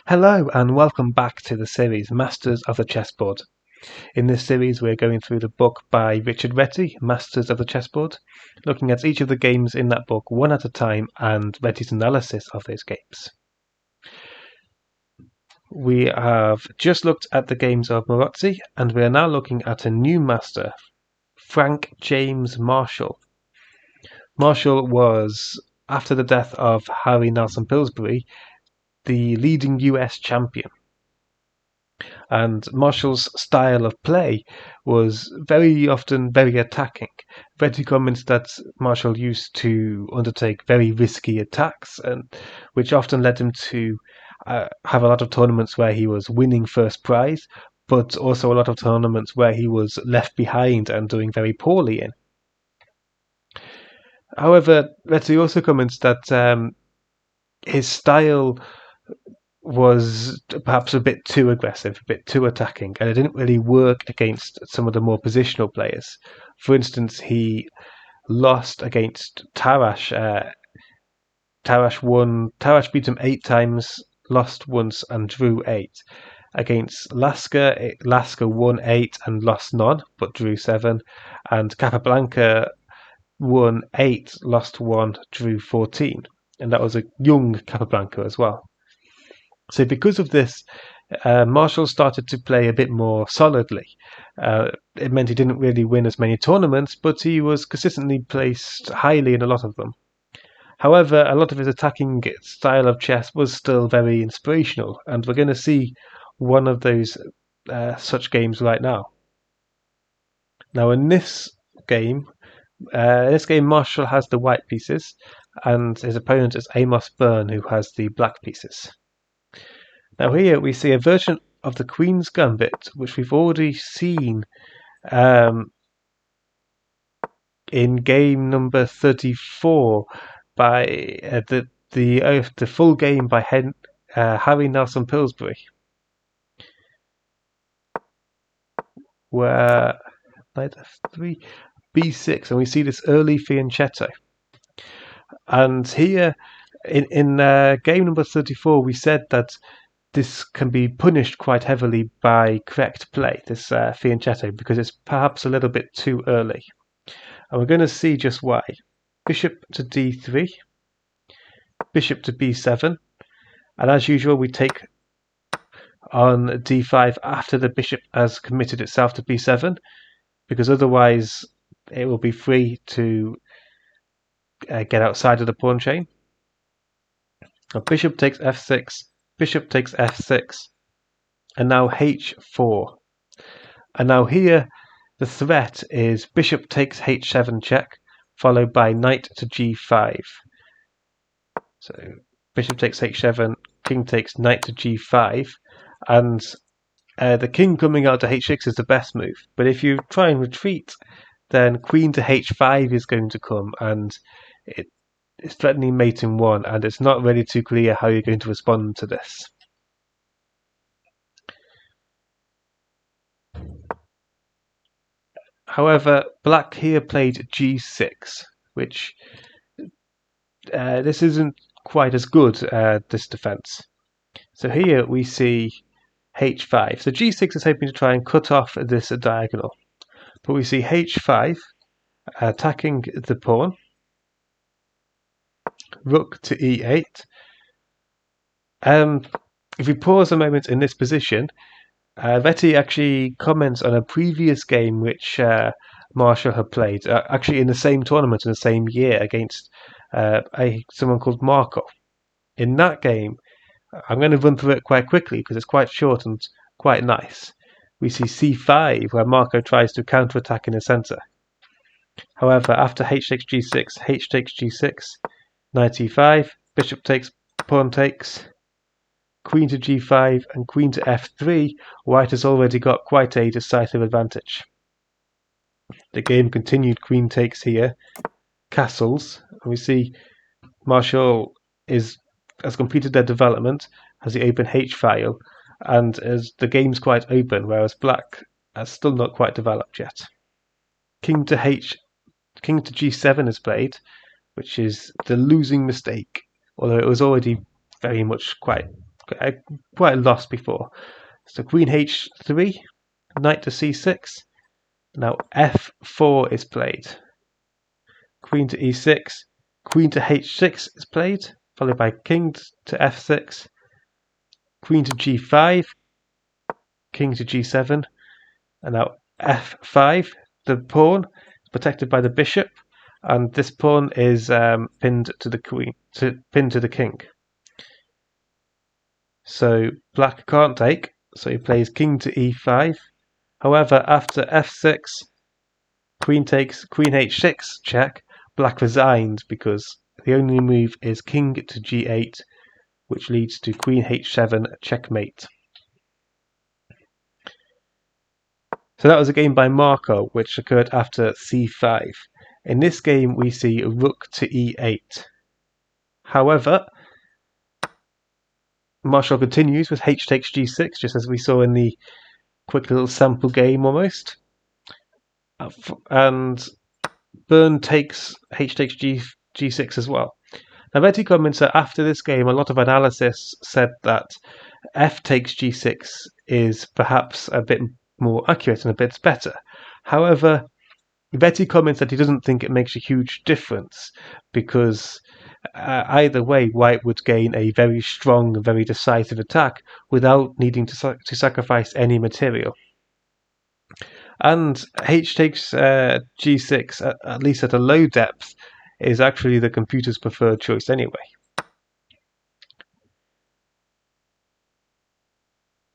Hello and welcome back to the series Masters of the Chessboard. In this series we're going through the book by Richard Reti, Masters of the Chessboard, looking at each of the games in that book one at a time and Reti's analysis of those games. We have just looked at the games of Maroczy and we are now looking at a new master, Frank James Marshall. Marshall was, after the death of Harry Nelson Pillsbury, the leading US champion. And Marshall's style of play was very often very attacking. Reti comments that Marshall used to undertake very risky attacks, and which often led him to have a lot of tournaments where he was winning first prize, but also a lot of tournaments where he was left behind and doing very poorly in. However, Reti also comments that his style was perhaps a bit too aggressive, a bit too attacking, and it didn't really work against some of the more positional players. For instance, he lost against Tarrasch. Tarrasch beat him 8 times, lost once and drew 8. Against Lasker, Lasker won 8 and lost none, but drew 7. And Capablanca won 8, lost 1, drew 14. And that was a young Capablanca as well. So because of this, Marshall started to play a bit more solidly. It meant he didn't really win as many tournaments, but he was consistently placed highly in a lot of them. However, a lot of his attacking style of chess was still very inspirational, and we're going to see one of those such games right now. Now in this game Marshall has the white pieces, and his opponent is Amos Burn, who has the black pieces. Now here we see a version of the Queen's Gambit, which we've already seen in game number 34 by the full game by Harry Nelson Pillsbury, where Nc3 Bb7, and we see this early fianchetto. And here in game number 34 we said that this can be punished quite heavily by correct play, this fianchetto, because it's perhaps a little bit too early. And we're going to see just why. Bishop to d3, bishop to b7, and as usual we take on d5 after the bishop has committed itself to b7, because otherwise it will be free to get outside of the pawn chain. Now bishop takes f6, bishop takes f6, and now h4. And now here the threat is bishop takes h7 check, followed by knight to g5. So bishop takes h7, king takes knight to g5, and the king coming out to h6 is the best move. But if you try and retreat, then queen to h5 is going to come, and it's threatening mate in 1, and it's not really too clear how you're going to respond to this. However, black here played g6, which this isn't quite as good, this defense. So here we see h5. So g6 is hoping to try and cut off this diagonal, but we see h5 attacking the pawn, rook to e8. If we pause a moment in this position, Reti actually comments on a previous game which Marshall had played, actually in the same tournament in the same year against someone called Marco. In that game, I'm going to run through it quite quickly because it's quite short and quite nice. We see c5, where Marco tries to counterattack in the centre. However, after h takes g6, h takes g6, knight e5, bishop takes, pawn takes, queen to g5, and queen to f3, white has already got quite a decisive advantage. The game continued, queen takes here, castles, and we see Marshall has completed their development, has the open h file, and as the game's quite open, whereas black has still not quite developed yet. King to g7 is played, which is the losing mistake, although it was already very much quite quite lost before. So queen h3, knight to c6. Now f4 is played. Queen to e6, queen to h6 is played, followed by king to f6, queen to g5, king to g7, and now f5. The pawn is protected by the bishop, and this pawn is pinned to the pinned to the king. So black can't take, so he plays king to e5. However, after f6, queen takes, queen h6 check, black resigns because the only move is king to g8, which leads to queen h7 checkmate. So that was a game by Marco, which occurred after c5. In this game, we see rook to e8. However, Marshall continues with h takes g6, just as we saw in the quick little sample game almost. And Burn takes h takes g6 as well. Now, Reti comments that after this game, a lot of analysis said that f takes g6 is perhaps a bit more accurate and a bit better. However, Reti comments that he doesn't think it makes a huge difference because either way, White would gain a very strong, very decisive attack without needing to sacrifice any material. And h takes g6, at least at a low depth, is actually the computer's preferred choice anyway.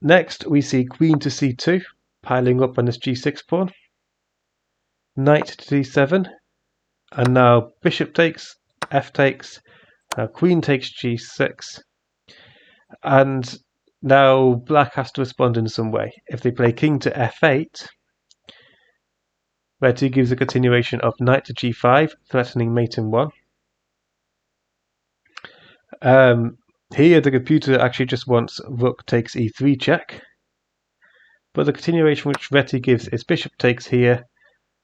Next, we see queen to c2, piling up on this g6 pawn. Knight to d7, and now bishop takes, f takes, queen takes g6, and now black has to respond in some way. If they play king to f8, Reti gives a continuation of knight to g5, threatening mate in 1. Here the computer actually just wants rook takes e3 check, but the continuation which Reti gives is bishop takes here,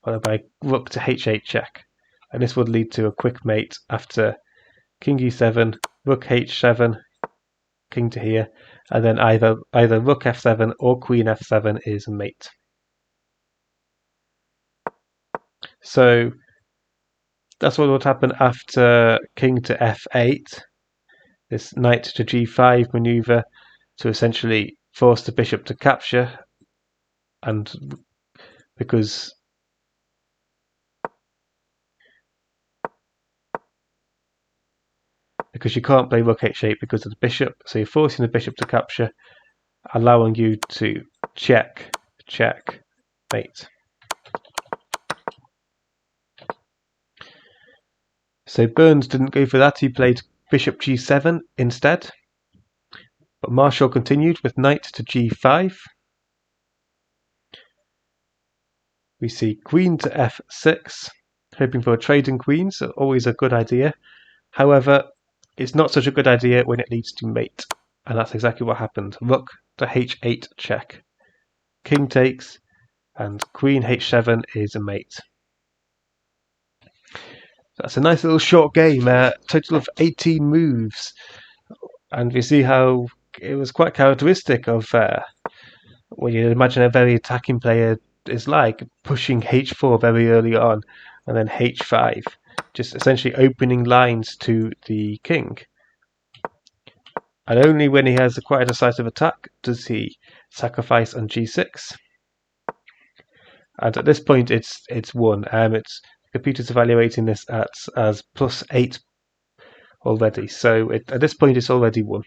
followed by rook to h8 check, and this would lead to a quick mate after king e7, rook h7, king to here, and then either rook f7 or queen f7 is a mate. So that's what would happen after king to f8, this knight to g5 maneuver to essentially force the bishop to capture, and because you can't play rook h8 because of the bishop, so you're forcing the bishop to capture, allowing you to check, mate. So Burns didn't go for that, he played bishop g7 instead. But Marshall continued with knight to g5. We see queen to f6, hoping for a trading queen, so always a good idea. However, it's not such a good idea when it leads to mate, and that's exactly what happened. Rook to h8 check, king takes, and queen h7 is a mate. That's a nice little short game, total of 18 moves, and we see how it was quite characteristic of what you'd imagine a very attacking player is like, pushing h4 very early on, and then h5, just essentially opening lines to the king. And only when he has quite a decisive attack does he sacrifice on g6. And at this point, it's won. It's computer's evaluating this as +8 already, so at this point it's already won.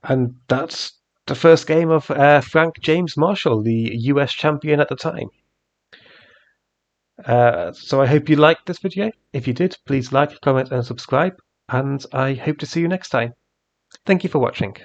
And that's the first game of Frank James Marshall, the US champion at the time. So I hope you liked this video. If you did, please like, comment and subscribe, and I hope to see you next time. Thank you for watching.